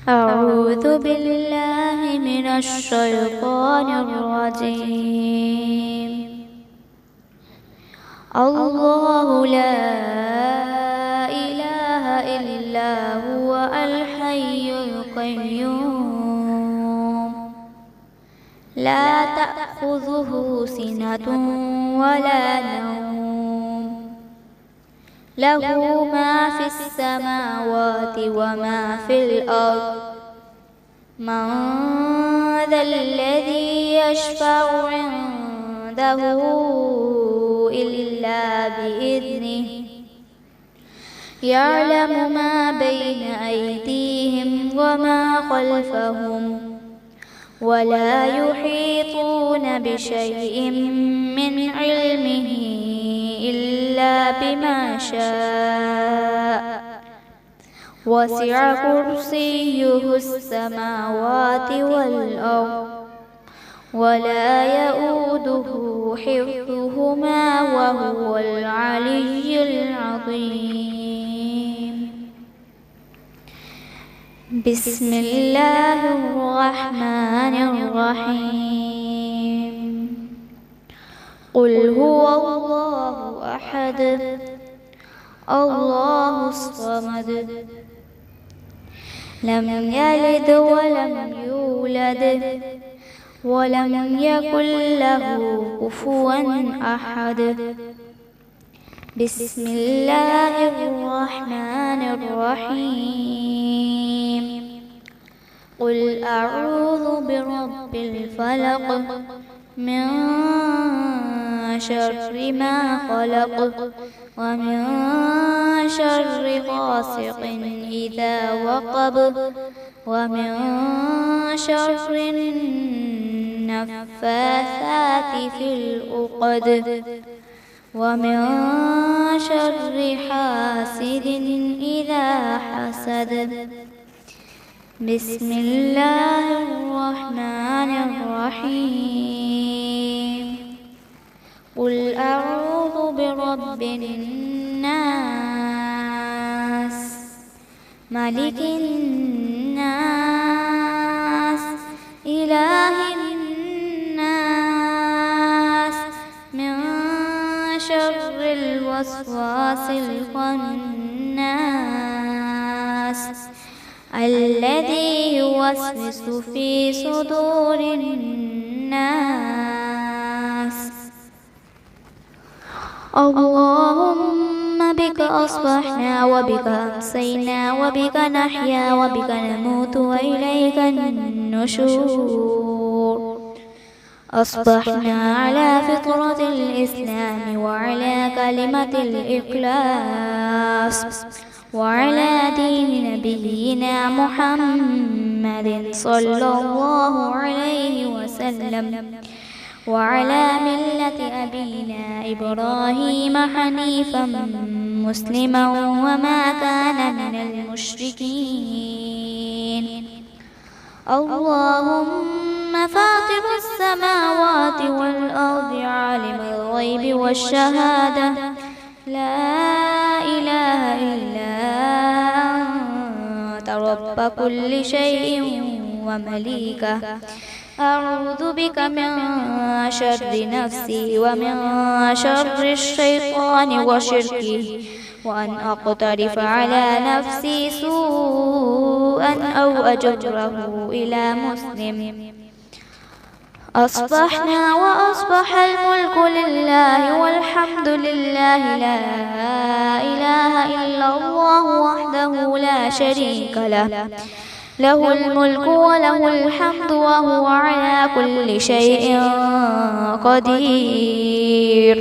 أعوذ بالله من الشيطان الرجيم. الله لا إله إلا هو الحي القيوم لا تأخذه سنة ولا نوم له ما في السماوات وما في الأرض من ذا الذي يشفع عنده إلا بإذنه يعلم ما بين أيديهم وما خلفهم ولا يحيطون بشيء من علمه إلا بما شاء وسع كرسيه السماوات والأرض ولا يؤوده حفظهما وهو العلي العظيم. بسم الله الرحمن الرحيم. قل هو الله أحد الله الصمد لم يلد ولم يولد ولم يكن له كفوا أحد. بسم الله الرحمن الرحيم. قل أعوذ برب الفلق من شر ما خلق ومن شر غاسق إذا وقب ومن شر النفاثات في العقد ومن شر حاسد إذا حسد. بسم الله الرحمن الرحيم. قل أعوذ برب الناس ملك الناس إله الناس من شر الوسواس الخناس الذي يوسوس في صدور الناس. اللهم بك أصبحنا وبك أمسينا وبك نحيا وبك نموت وإليك النشور. أصبحنا على فطرة الإسلام وعلى كلمة الإخلاص وعلى دين نبينا محمد صلى الله عليه وسلم وعلى ملة أبينا إبراهيم حنيفا مسلما وما كان من المشركين. اللهم فاطر السماوات والأرض عالم الغيب والشهادة لا إله إلا أنت رب كل شيء ومليكه. أعوذ بك من شر نفسي ومن شر الشيطان وشركه وأن أقترف على نفسي سوءا أو أجره إلى مسلم. أصبحنا وأصبح الملك لله والحمد لله لا إله إلا الله وحده لا شريك له له الملك وله الحمد وهو على كل شيء قدير.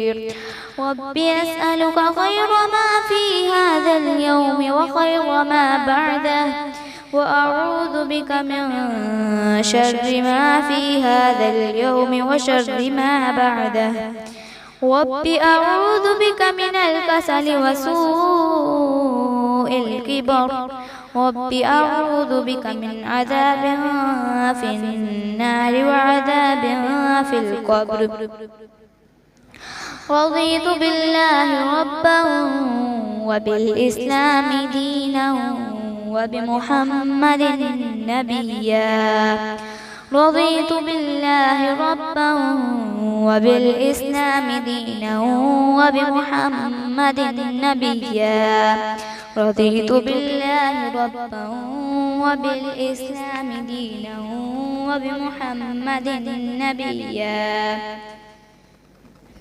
ربي أسألك خير ما في هذا اليوم وخير ما بعده وأعوذ بك من شر ما في هذا اليوم وشر ما بعده. ربي أعوذ بك من الكسل وسوء الكبر. ربي أعوذ بك من عذاب في النار وعذاب في القبر. رضيت بالله ربا وبالإسلام دينا وبمحمد نبيا رضيت بالله ربا وبالإسلام دينا وبمحمد نبيا رضيت بالله ربا وبالإسلام دينا وبمحمد نبيا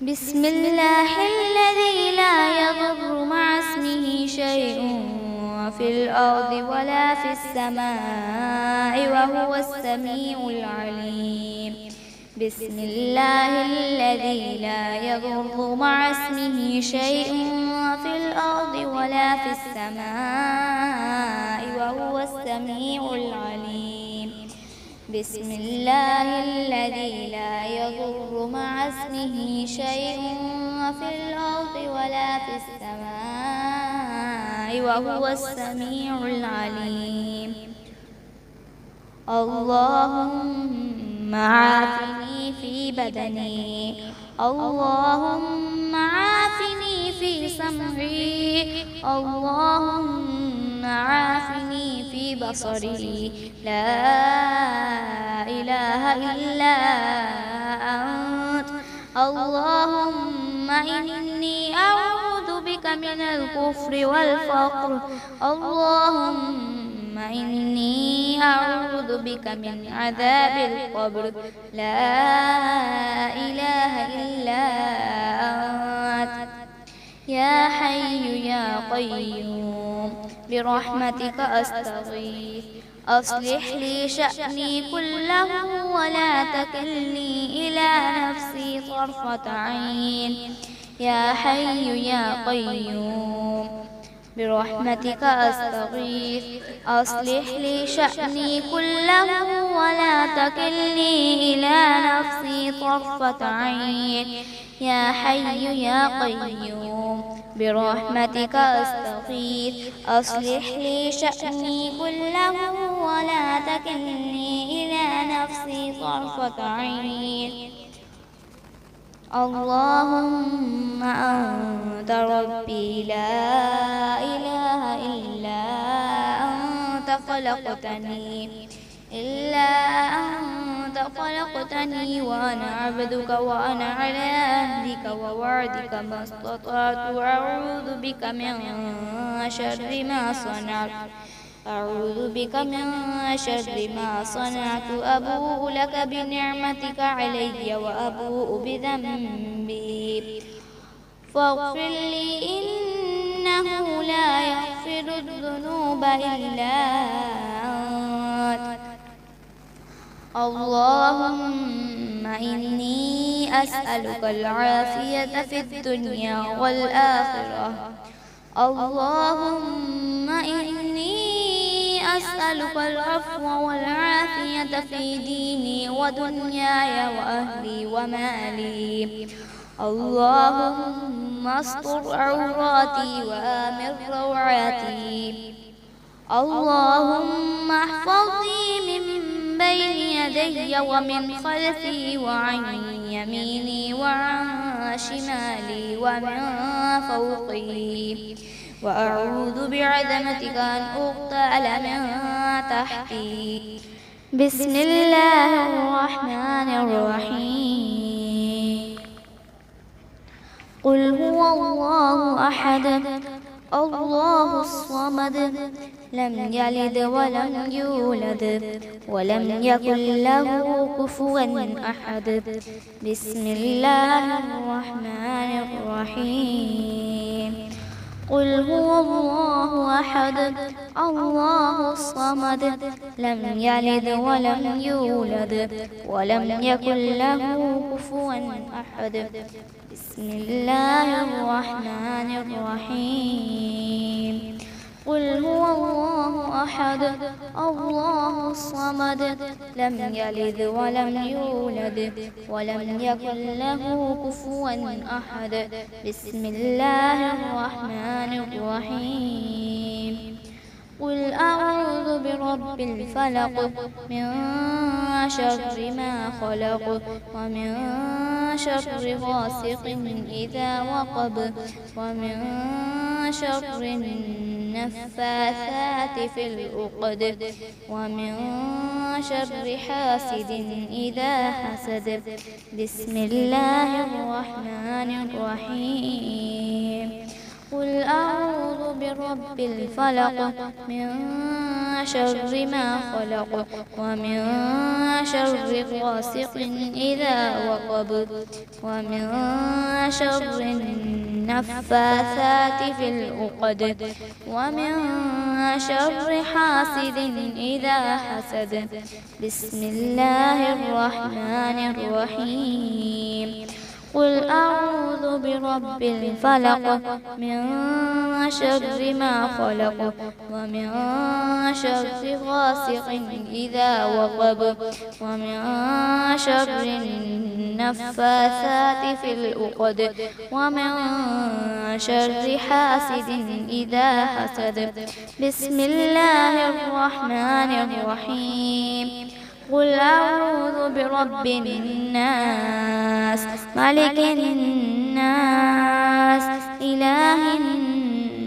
بسم الله الذي لا يضر مع اسمه شيء في الأرض ولا في السماء وهو السميع العليم بسم الله الذي لا يضر مع اسمه شيء في الأرض ولا في السماء وهو السميع العليم بسم الله الذي لا يضر مع اسمه شيء في الأرض ولا في السماء وهو السميع العليم اللهم عافني في بدني اللهم عافني في سمعي اللهم عافني في بصري لا إله إلا أنت اللهم إني أعوذ بك من الكفر والفقر اللهم إني أعوذ بك من عذاب القبر لا إله إلا أنت يا حي يا قيوم برحمتك أستغيث أصلح لي شأني كله ولا تكلني إلى نفسي طرفة عين يا حي يا قيوم برحمتك أستغيث أصلح لي شأني كله ولا تكلني إلى نفسي طرفة عين يا حي يا قيوم برحمتك أستغيث أصلح لي شأني كله ولا تكلني إلى نفسي طرفة عين اللهم أنت ربي لا إله إلا أنت خلقتني وأنا عبدك وأنا على عهدك ووعدك ما استطعت أعوذ بك من شر ما صنعت أبوء لك بنعمتك علي وأبوء بذنبي فاغفر لي إنه لا يغفر الذنوب إلا أنت اللهم إني أسألك العافية في الدنيا والآخرة اللهم إني أسألك العفو والعافية في ديني ودنياي وأهلي ومالي اللهم استر عوراتي وآمن روعاتي اللهم احفظني من بين يدي ومن خلفي وعن يميني وعن شمالي ومن فوقي وأعوذ بعظمتك أن أغتال من تحتي بسم الله الرحمن الرحيم قل هو الله أحد الله الصمد لم يلد ولم يولد ولم يكن له كفوا أحد بسم الله الرحمن الرحيم قل هو الله أحد الله الصمد لم يلد ولم يولد ولم يكن له كفوا أحد بسم الله الرحمن الرحيم قل هو الله أحد الله الصمد لم يلد ولم يولد ولم يكن له كفوا أحد بسم الله الرحمن الرحيم قل أعوذ برب الفلق من شر ما خلق ومن شر غاسق إذا وقب ومن شر النفاثات في العقد ومن شر حاسد إذا حسد. بسم الله الرحمن الرحيم. قل أعوذ برب الفلق من شر ما خلق ومن شر غاسق إذا وقب ومن شر النفاثات في العقد ومن شر حاسد إذا حسد. بسم الله الرحمن الرحيم. قل أعوذ برب الفلق من شر ما خلق ومن شر غاسق إذا وقب ومن شر النفاثات في العقد ومن شر حاسد إذا حسد. بسم الله الرحمن الرحيم. قل أعوذ برب الناس ملك الناس إله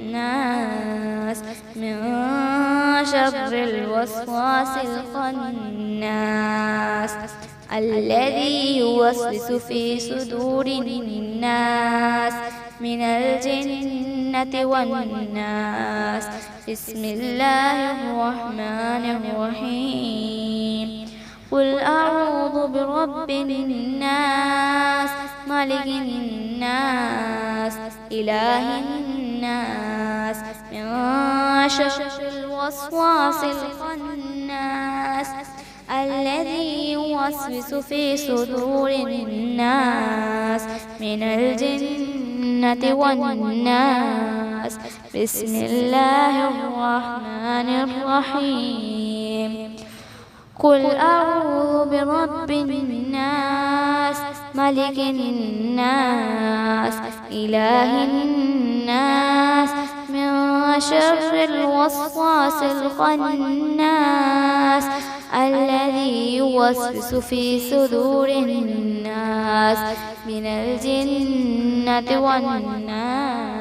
الناس من شر الوسواس الخناس الذي يوسوس في صدور الناس من الجنة والناس. بسم الله الرحمن الرحيم. قل أعوذ برب الناس ملك الناس إله الناس من شر الوسواس الخناس الذي يوسوس في صدور الناس من الجنة والناس. بسم الله الرحمن الرحيم. قل أعوذ برب الناس ملك الناس إله الناس من شر الوسواس الخناس الذي يوسوس في صدور الناس من الجنة والناس.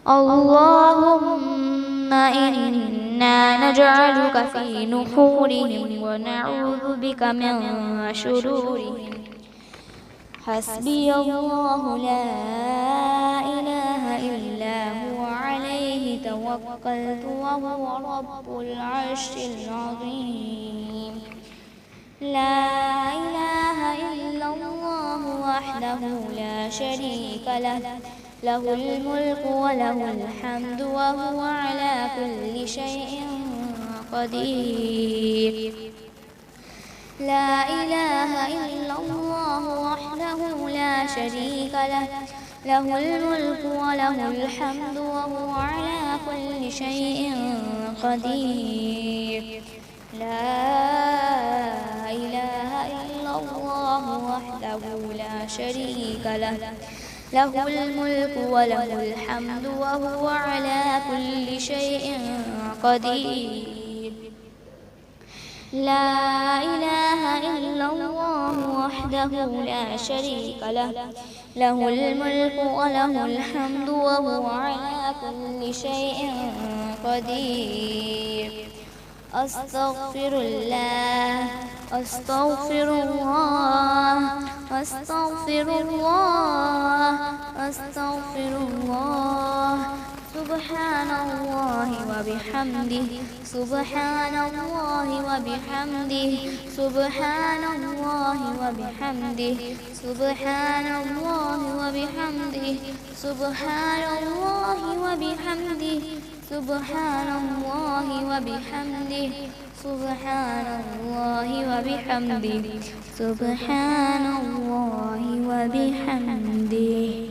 اللهم إنا نجعلك في نحورهم ونعوذ بك من شرورهم. حسبي الله لا إله إلا هو عليه توكلت وهو رب العرش العظيم. لا إله إلا الله وحده لا شريك له له الملك وله الحمد وهو على كل شيء قدير. لا إله إلا الله وحده لا شريك له له الملك وله الحمد وهو على كل شيء قدير. لا إله إلا الله وحده لا شريك له له الملك وله الحمد وهو على كل شيء قدير. لا إله إلا الله وحده لا شريك له له الملك وله الحمد وهو على كل شيء قدير. أستغفر الله أستغفر الله أستغفر الله أستغفر الله. سبحان الله وبحمده سبحان الله وبحمده سبحان الله وبحمده سبحان الله وبحمده سبحان الله وبحمده سبحان الله وبحمده سبحان الله وبحمده سبحان الله وبحمده.